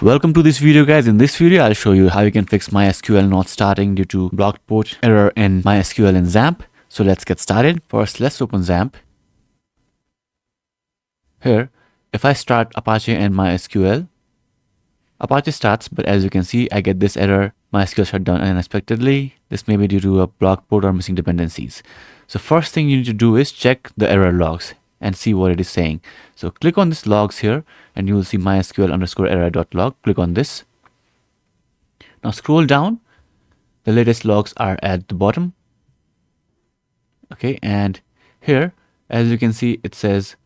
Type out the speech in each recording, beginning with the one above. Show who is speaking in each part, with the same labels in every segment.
Speaker 1: Welcome to this video, guys. In this video, I'll show you how you can fix MySQL not starting due to blocked port error in MySQL in XAMPP. So let's get started. First, let's open XAMPP. Here, if I start Apache and MySQL, Apache starts, but as you can see, I get this error, MySQL shut down unexpectedly. This may be due to a blocked port or missing dependencies. So first thing you need to do is check the error logs and see what it is saying. So click on this logs here and you will see MySQL_error.log. Click on this. Now scroll down. The latest logs are at the bottom. Okay, and here, as you can see, it says,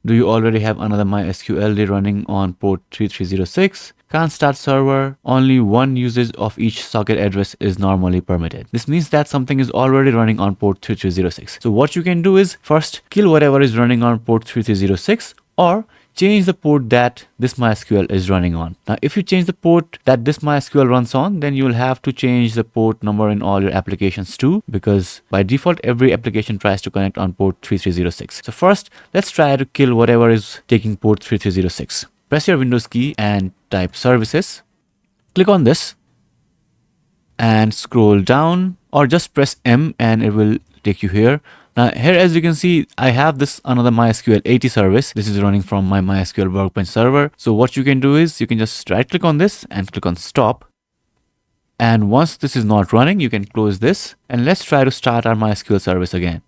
Speaker 1: do you already have another MySQL running on port 3306? Can't start server. Only one usage of each socket address is normally permitted. This means that something is already running on port 3306. So what you can do is first kill whatever is running on port 3306 or change the port that this MySQL is running on. Now, if you change the port that this MySQL runs on, then you will have to change the port number in all your applications too, because by default, every application tries to connect on port 3306. So first, let's try to kill whatever is taking port 3306. Press your Windows key and type services. Click on this and scroll down, or just press M and it will take you here. Now here, as you can see, I have this another MySQL 80 service. This is running from my MySQL Workbench server. So what you can do is you can just right click on this and click on stop. And once this is not running, you can close this and let's try to start our MySQL service again.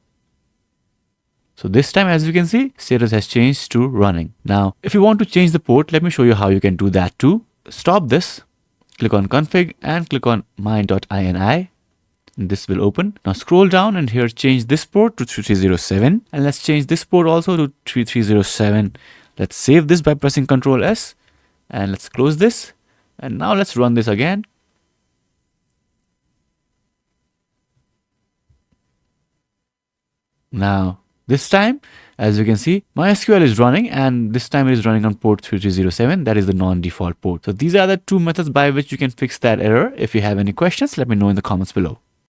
Speaker 1: So this time, as you can see, status has changed to running. Now, if you want to change the port, let me show you how you can do that too. Stop this, click on config and click on my.ini. This will open. Now scroll down and here change this port to 3307 and let's change this port also to 3307. Let's save this by pressing Ctrl S and let's close this. And now let's run this again. Now this time, as you can see, MySQL is running and this time it is running on port 3307. That is the non-default port. So these are the two methods by which you can fix that error. If you have any questions, let me know in the comments below.